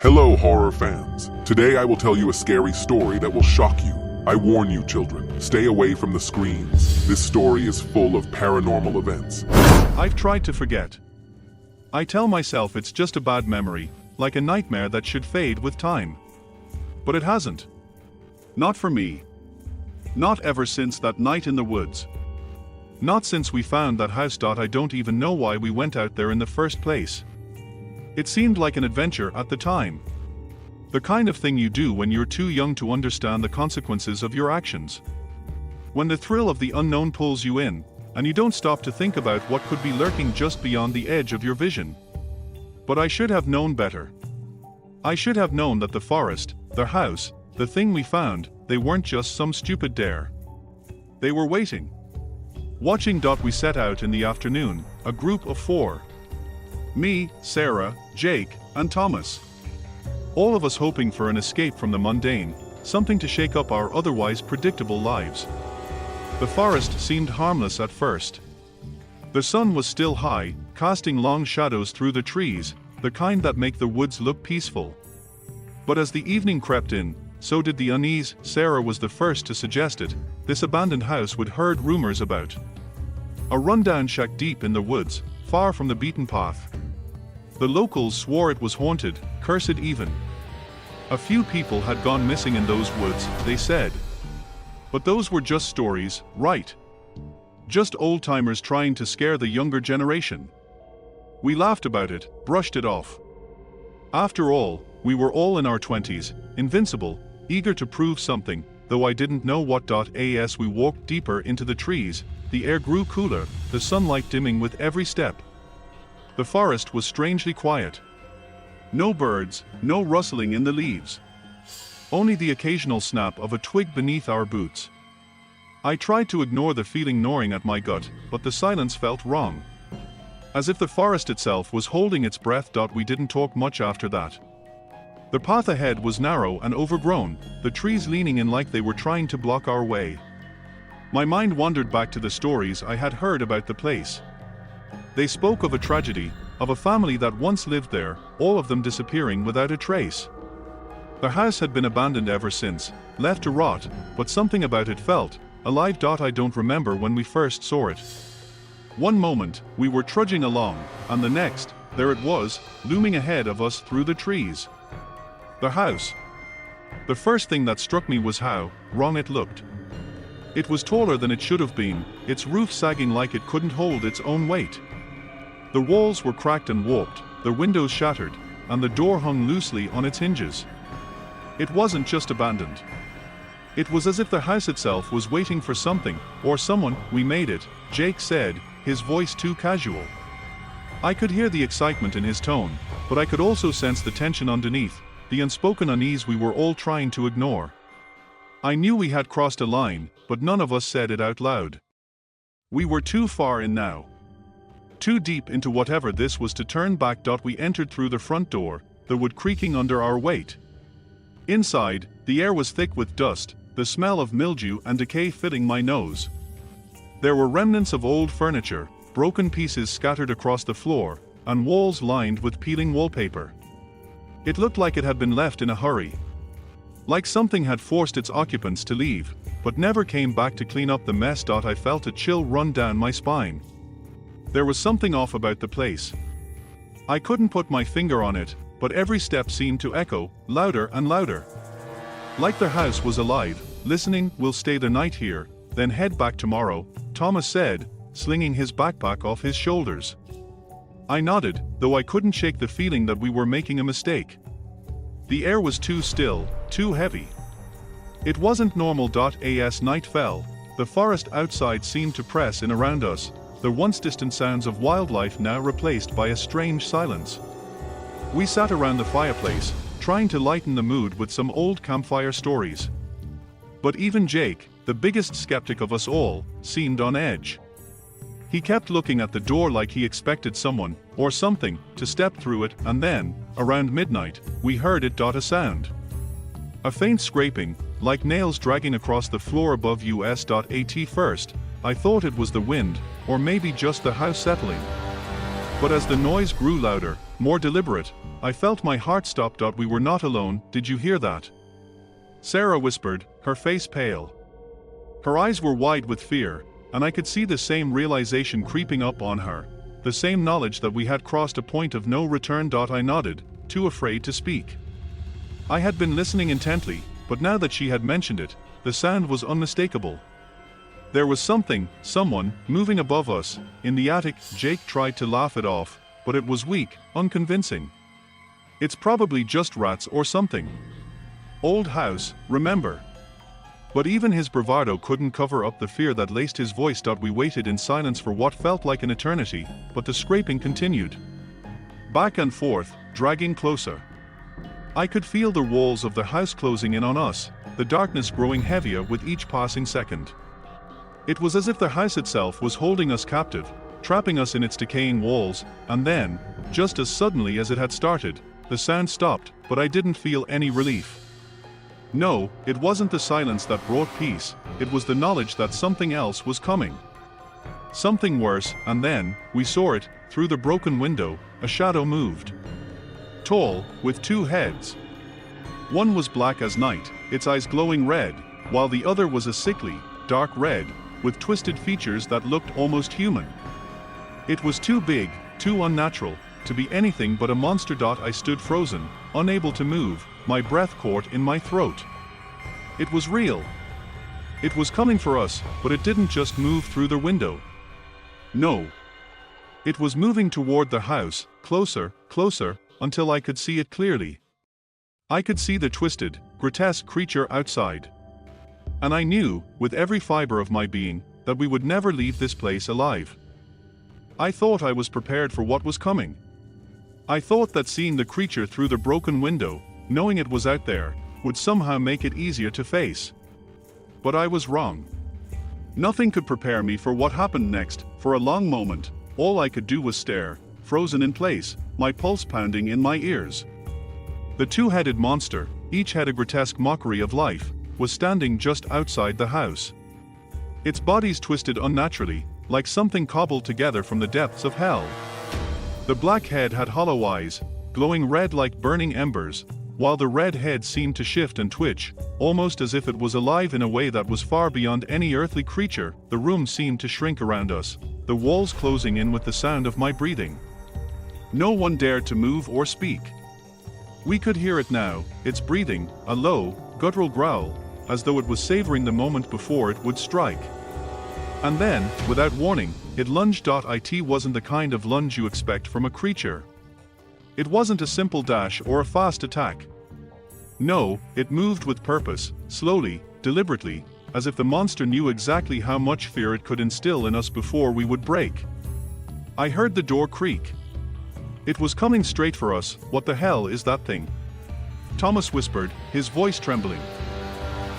Hello, horror fans. Today I will tell you a scary story that will shock you. I warn you, children, stay away from the screens. This story is full of paranormal events. I've tried to forget. I tell myself it's just a bad memory, like a nightmare that should fade with time. But it hasn't. Not for me. Not ever since that night in the woods. Not since we found that house. I don't even know why we went out there in the first place. It seemed like an adventure at the time. The kind of thing you do when you're too young to understand the consequences of your actions. When the thrill of the unknown pulls you in, and you don't stop to think about what could be lurking just beyond the edge of your vision. But I should have known better. I should have known that the forest, the house, the thing we found, they weren't just some stupid dare. They were waiting. Watching. We set out in the afternoon, a group of 4. Me, Sarah, Jake, and Thomas. All of us hoping for an escape from the mundane, something to shake up our otherwise predictable lives. The forest seemed harmless at first. The sun was still high, casting long shadows through the trees, the kind that make the woods look peaceful. But as the evening crept in, so did the unease. Sarah was the first to suggest it. This abandoned house we'd heard rumors about. A rundown shack deep in the woods, far from the beaten path. The locals swore it was haunted, cursed even. A few people had gone missing in those woods, they said. But those were just stories, right? Just old-timers trying to scare the younger generation. We laughed about it, brushed it off. After all, we were all in our 20s, invincible, eager to prove something, though I didn't know what. As we walked deeper into the trees, the air grew cooler, the sunlight dimming with every step. The forest was strangely quiet. No birds, no rustling in the leaves. Only the occasional snap of a twig beneath our boots. I tried to ignore the feeling gnawing at my gut, but the silence felt wrong. As if the forest itself was holding its breath. We didn't talk much after that. The path ahead was narrow and overgrown, the trees leaning in like they were trying to block our way. My mind wandered back to the stories I had heard about the place. They spoke of a tragedy, of a family that once lived there, all of them disappearing without a trace. The house had been abandoned ever since, left to rot, but something about it felt alive. I don't remember when we first saw it. One moment, we were trudging along, and the next, there it was, looming ahead of us through the trees. The house. The first thing that struck me was how wrong it looked. It was taller than it should have been, its roof sagging like it couldn't hold its own weight. The walls were cracked and warped, the windows shattered, and the door hung loosely on its hinges. It wasn't just abandoned. It was as if the house itself was waiting for something, or someone. We made it, Jake said, his voice too casual. I could hear the excitement in his tone, but I could also sense the tension underneath, the unspoken unease we were all trying to ignore. I knew we had crossed a line, but none of us said it out loud. We were too far in now. Too deep into whatever this was to turn back. We entered through the front door, the wood creaking under our weight. Inside, the air was thick with dust, the smell of mildew and decay filling my nose. There were remnants of old furniture, broken pieces scattered across the floor, and walls lined with peeling wallpaper. It looked like it had been left in a hurry. Like something had forced its occupants to leave, but never came back to clean up the mess. I felt a chill run down my spine. There was something off about the place. I couldn't put my finger on it, but every step seemed to echo, louder and louder. Like the house was alive, listening. We'll stay the night here, then head back tomorrow, Thomas said, slinging his backpack off his shoulders. I nodded, though I couldn't shake the feeling that we were making a mistake. The air was too still, too heavy. It wasn't normal. As night fell, the forest outside seemed to press in around us, the once distant sounds of wildlife now replaced by a strange silence. We sat around the fireplace, trying to lighten the mood with some old campfire stories. But even Jake, the biggest skeptic of us all, seemed on edge. He kept looking at the door like he expected someone, or something, to step through it, and then, around midnight, we heard it. A sound. A faint scraping, like nails dragging across the floor above us. At first, I thought it was the wind, or maybe just the house settling. But as the noise grew louder, more deliberate, I felt my heart stop. We were not alone, did you hear that? Sarah whispered, her face pale. Her eyes were wide with fear, and I could see the same realization creeping up on her, the same knowledge that we had crossed a point of no return. I nodded, too afraid to speak. I had been listening intently, but now that she had mentioned it, the sound was unmistakable. There was someone, moving above us. In the attic. Jake tried to laugh it off, but it was weak, unconvincing. It's probably just rats or something. Old house, remember? But even his bravado couldn't cover up the fear that laced his voice. We waited in silence for what felt like an eternity, but the scraping continued. Back and forth, dragging closer. I could feel the walls of the house closing in on us, the darkness growing heavier with each passing second. It was as if the house itself was holding us captive, trapping us in its decaying walls, and then, just as suddenly as it had started, the sound stopped, but I didn't feel any relief. No, it wasn't the silence that brought peace, it was the knowledge that something else was coming. Something worse, and then, we saw it, through the broken window, a shadow moved. Tall, with two heads. One was black as night, its eyes glowing red, while the other was a sickly, dark red, with twisted features that looked almost human. It was too big, too unnatural, to be anything but a monster. I stood frozen, unable to move, my breath caught in my throat. It was real. It was coming for us, but it didn't just move through the window. No. It was moving toward the house, closer, closer, until I could see it clearly. I could see the twisted, grotesque creature outside. And I knew, with every fiber of my being, that we would never leave this place alive. I thought I was prepared for what was coming. I thought that seeing the creature through the broken window, knowing it was out there, would somehow make it easier to face. But I was wrong. Nothing could prepare me for what happened next. For a long moment, all I could do was stare, frozen in place, my pulse pounding in my ears. The two-headed monster, each had a grotesque mockery of life, was standing just outside the house. Its bodies twisted unnaturally, like something cobbled together from the depths of hell. The black head had hollow eyes, glowing red like burning embers, while the red head seemed to shift and twitch, almost as if it was alive in a way that was far beyond any earthly creature. The room seemed to shrink around us, the walls closing in with the sound of my breathing. No one dared to move or speak. We could hear it now, its breathing, a low, guttural growl, as though it was savoring the moment before it would strike. And then, without warning, it lunged. It wasn't the kind of lunge you expect from a creature. It wasn't a simple dash or a fast attack. No, it moved with purpose, slowly, deliberately, as if the monster knew exactly how much fear it could instill in us before we would break. I heard the door creak. It was coming straight for us. What the hell is that thing? Thomas whispered, his voice trembling.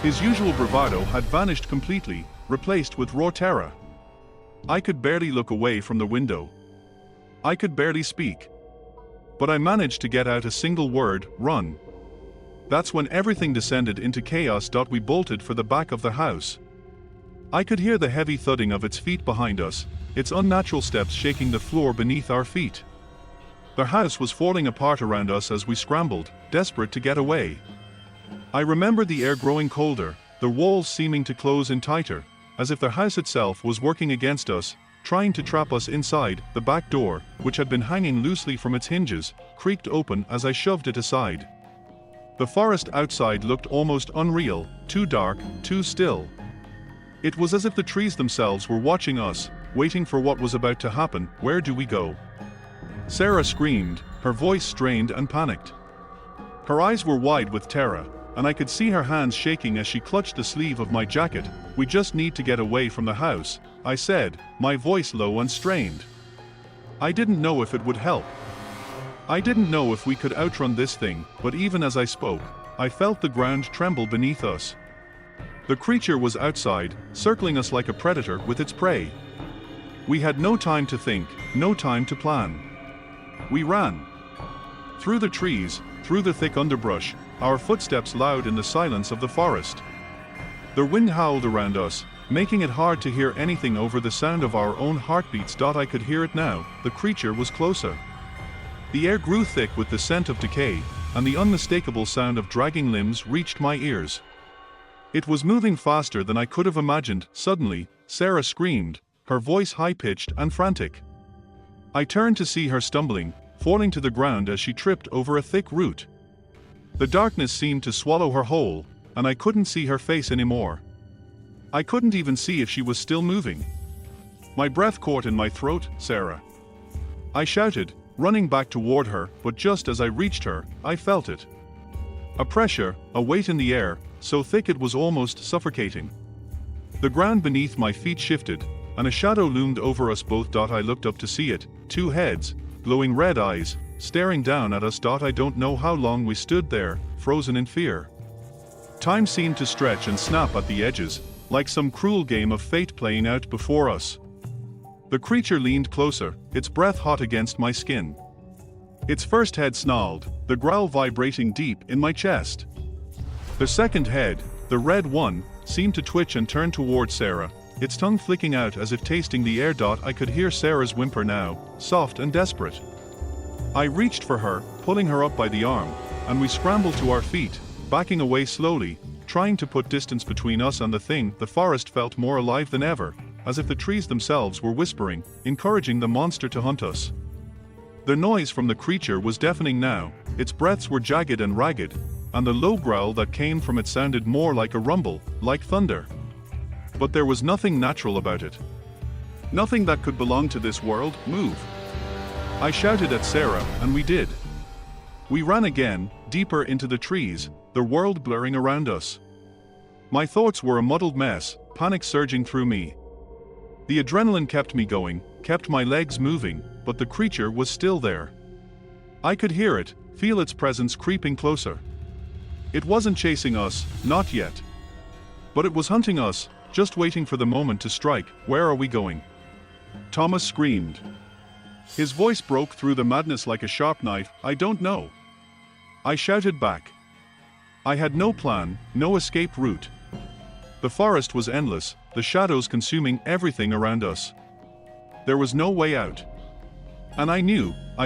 His usual bravado had vanished completely, replaced with raw terror. I could barely look away from the window. I could barely speak. But I managed to get out a single word: run. That's when everything descended into chaos. We bolted for the back of the house. I could hear the heavy thudding of its feet behind us, its unnatural steps shaking the floor beneath our feet. The house was falling apart around us as we scrambled, desperate to get away. I remember the air growing colder, the walls seeming to close in tighter, as if the house itself was working against us, trying to trap us inside. The back door, which had been hanging loosely from its hinges, creaked open as I shoved it aside. The forest outside looked almost unreal, too dark, too still. It was as if the trees themselves were watching us, waiting for what was about to happen. Where do we go? Sarah screamed, her voice strained and panicked. Her eyes were wide with terror, and I could see her hands shaking as she clutched the sleeve of my jacket. We just need to get away from the house, I said, my voice low and strained. I didn't know if it would help. I didn't know if we could outrun this thing, but even as I spoke, I felt the ground tremble beneath us. The creature was outside, circling us like a predator with its prey. We had no time to think, no time to plan. We ran. Through the trees, through the thick underbrush, our footsteps loud in the silence of the forest. The wind howled around us, making it hard to hear anything over the sound of our own heartbeats. I could hear it now, the creature was closer. The air grew thick with the scent of decay, and the unmistakable sound of dragging limbs reached my ears. It was moving faster than I could have imagined. Suddenly, Sarah screamed, her voice high-pitched and frantic. I turned to see her stumbling, falling to the ground as she tripped over a thick root. The darkness seemed to swallow her whole, and I couldn't see her face anymore. I couldn't even see if she was still moving. My breath caught in my throat. "Sarah!" I shouted, running back toward her, but just as I reached her, I felt it. A pressure, a weight in the air, so thick it was almost suffocating. The ground beneath my feet shifted, and a shadow loomed over us both. I looked up to see it, two heads, glowing red eyes, staring down at us. I don't know how long we stood there, frozen in fear. Time seemed to stretch and snap at the edges, like some cruel game of fate playing out before us. The creature leaned closer, its breath hot against my skin. Its first head snarled, the growl vibrating deep in my chest. The second head, the red one, seemed to twitch and turn toward Sarah, its tongue flicking out as if tasting the air. I could hear Sarah's whimper now, soft and desperate. I reached for her, pulling her up by the arm, and we scrambled to our feet, backing away slowly, trying to put distance between us and the thing. The forest felt more alive than ever, as if the trees themselves were whispering, encouraging the monster to hunt us. The noise from the creature was deafening now, its breaths were jagged and ragged, and the low growl that came from it sounded more like a rumble, like thunder. But there was nothing natural about it. Nothing that could belong to this world. "Move!" I shouted at Sarah, and we did. We ran again, deeper into the trees, the world blurring around us. My thoughts were a muddled mess, panic surging through me. The adrenaline kept me going, kept my legs moving, but the creature was still there. I could hear it, feel its presence creeping closer. It wasn't chasing us, not yet. But it was hunting us, just waiting for the moment to strike. "Where are we going?" Thomas screamed. His voice broke through the madness like a sharp knife. "I don't know." I shouted back. I had no plan, no escape route. The forest was endless, the shadows consuming everything around us. There was no way out. And I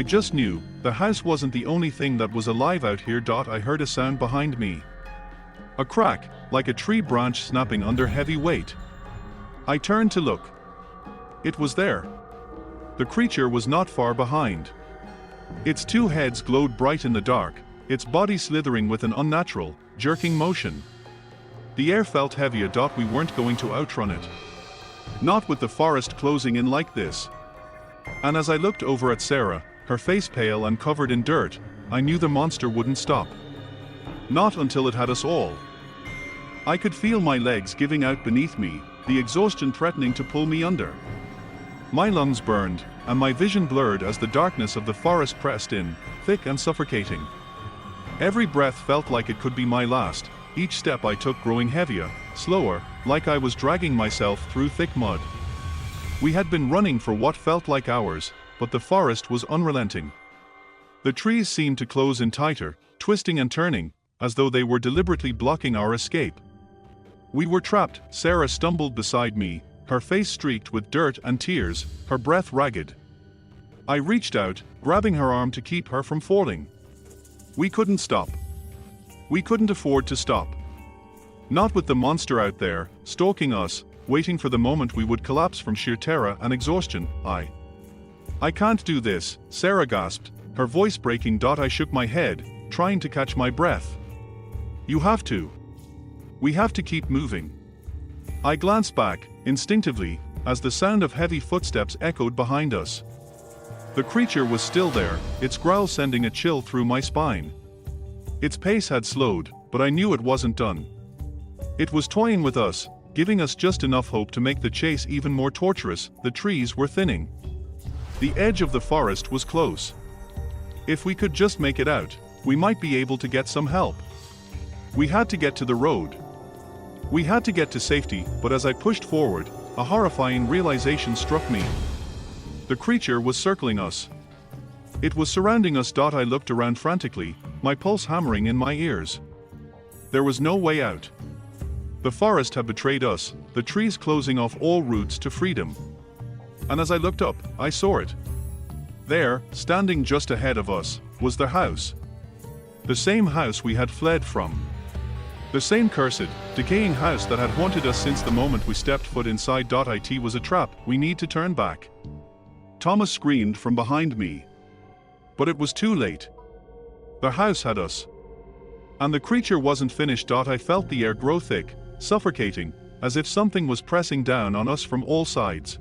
just knew, the house wasn't the only thing that was alive out here. I heard a sound behind me. A crack, like a tree branch snapping under heavy weight. I turned to look. It was there. The creature was not far behind. Its two heads glowed bright in the dark, its body slithering with an unnatural, jerking motion. The air felt heavier. We weren't going to outrun it. Not with the forest closing in like this. And as I looked over at Sarah, her face pale and covered in dirt, I knew the monster wouldn't stop. Not until it had us all. I could feel my legs giving out beneath me, the exhaustion threatening to pull me under. My lungs burned, and my vision blurred as the darkness of the forest pressed in, thick and suffocating. Every breath felt like it could be my last, each step I took growing heavier, slower, like I was dragging myself through thick mud. We had been running for what felt like hours, but the forest was unrelenting. The trees seemed to close in tighter, twisting and turning, as though they were deliberately blocking our escape. We were trapped. Sarah stumbled beside me, her face streaked with dirt and tears, her breath ragged. I reached out, grabbing her arm to keep her from falling. We couldn't stop. We couldn't afford to stop. Not with the monster out there, stalking us, waiting for the moment we would collapse from sheer terror and exhaustion. I can't do this," Sarah gasped, her voice breaking. I shook my head, trying to catch my breath. "You have to. We have to keep moving." I glanced back, instinctively, as the sound of heavy footsteps echoed behind us. The creature was still there, its growl sending a chill through my spine. Its pace had slowed, but I knew it wasn't done. It was toying with us, giving us just enough hope to make the chase even more torturous. The trees were thinning. The edge of the forest was close. If we could just make it out, we might be able to get some help. We had to get to the road. We had to get to safety, but as I pushed forward, a horrifying realization struck me. The creature was circling us. It was surrounding us. I looked around frantically, my pulse hammering in my ears. There was no way out. The forest had betrayed us, the trees closing off all routes to freedom. And as I looked up, I saw it. There, standing just ahead of us, was the house. The same house we had fled from. The same cursed, decaying house that had haunted us since the moment we stepped foot inside. It was a trap, we need to turn back. Thomas screamed from behind me. But it was too late. The house had us. And the creature wasn't finished. I felt the air grow thick, suffocating, as if something was pressing down on us from all sides.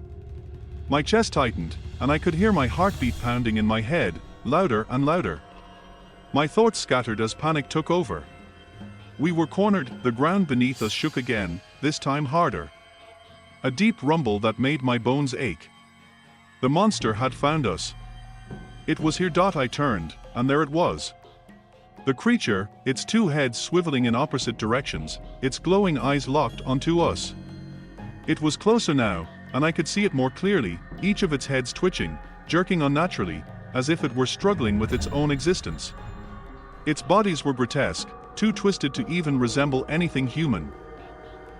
My chest tightened, and I could hear my heartbeat pounding in my head, louder and louder. My thoughts scattered as panic took over. We were cornered, the ground beneath us shook again, this time harder. A deep rumble that made my bones ache. The monster had found us. It was here. I turned, and there it was. The creature, its two heads swiveling in opposite directions, its glowing eyes locked onto us. It was closer now, and I could see it more clearly, each of its heads twitching, jerking unnaturally, as if it were struggling with its own existence. Its bodies were grotesque, too twisted to even resemble anything human.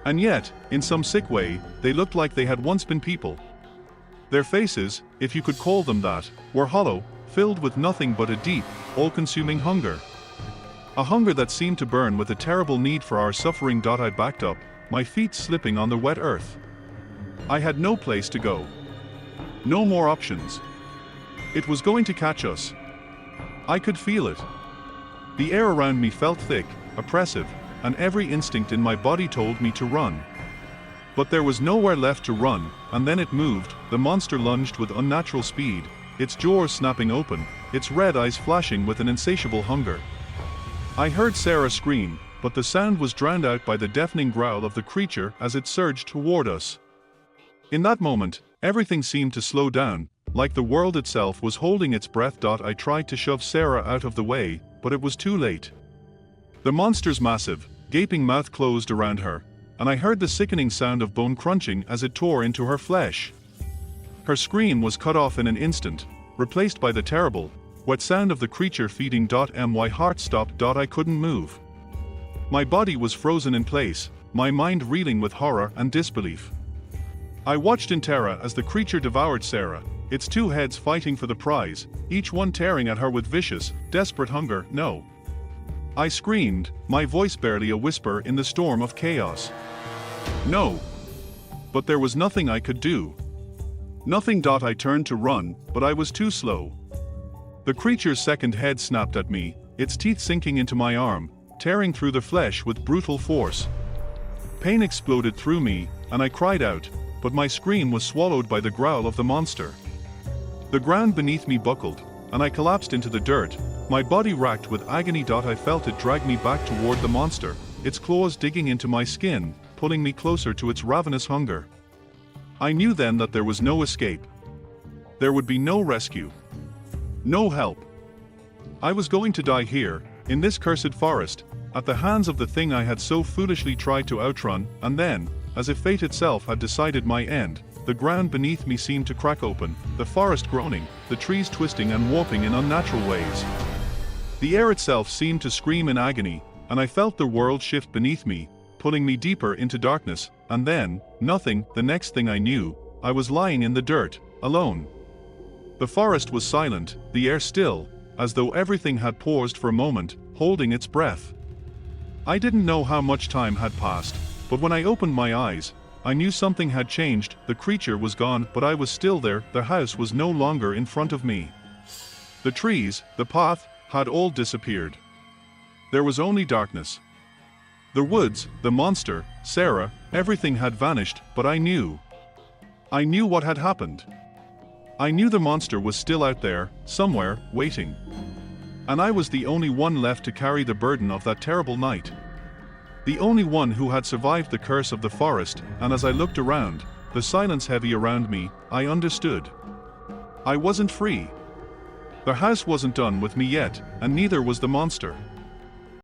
And yet, in some sick way, they looked like they had once been people. Their faces, if you could call them that, were hollow, filled with nothing but a deep, all-consuming hunger. A hunger that seemed to burn with a terrible need for our suffering. I backed up, my feet slipping on the wet earth. I had no place to go. No more options. It was going to catch us. I could feel it. The air around me felt thick, oppressive, and every instinct in my body told me to run. But there was nowhere left to run, and then it moved. The monster lunged with unnatural speed, its jaws snapping open, its red eyes flashing with an insatiable hunger. I heard Sarah scream, but the sound was drowned out by the deafening growl of the creature as it surged toward us. In that moment, everything seemed to slow down, like the world itself was holding its breath. I tried to shove Sarah out of the way, but it was too late. The monster's massive, gaping mouth closed around her, and I heard the sickening sound of bone crunching as it tore into her flesh. Her scream was cut off in an instant, replaced by the terrible, wet sound of the creature feeding. My heart stopped. I couldn't move. My body was frozen in place, my mind reeling with horror and disbelief. I watched in terror as the creature devoured Sarah, its two heads fighting for the prize, each one tearing at her with vicious, desperate hunger. No. I screamed, my voice barely a whisper in the storm of chaos. No. But there was nothing I could do. Nothing. I turned to run, but I was too slow. The creature's second head snapped at me, its teeth sinking into my arm, tearing through the flesh with brutal force. Pain exploded through me, and I cried out, but my scream was swallowed by the growl of the monster. The ground beneath me buckled, and I collapsed into the dirt, my body racked with agony. I felt it drag me back toward the monster, its claws digging into my skin, pulling me closer to its ravenous hunger. I knew then that there was no escape. There would be no rescue. No help. I was going to die here, in this cursed forest, at the hands of the thing I had so foolishly tried to outrun, and then, as if fate itself had decided my end, the ground beneath me seemed to crack open, the forest groaning, the trees twisting and warping in unnatural ways. The air itself seemed to scream in agony, and I felt the world shift beneath me, pulling me deeper into darkness, and then, nothing. The next thing I knew, I was lying in the dirt, alone. The forest was silent, the air still, as though everything had paused for a moment, holding its breath. I didn't know how much time had passed, but when I opened my eyes, I knew something had changed. The creature was gone, but I was still there. The house was no longer in front of me. The trees, the path, had all disappeared. There was only darkness. The woods, the monster, Sarah, everything had vanished, but I knew. I knew what had happened. I knew the monster was still out there, somewhere, waiting. And I was the only one left to carry the burden of that terrible night. The only one who had survived the curse of the forest, and as I looked around, the silence heavy around me, I understood. I wasn't free. The house wasn't done with me yet, and neither was the monster.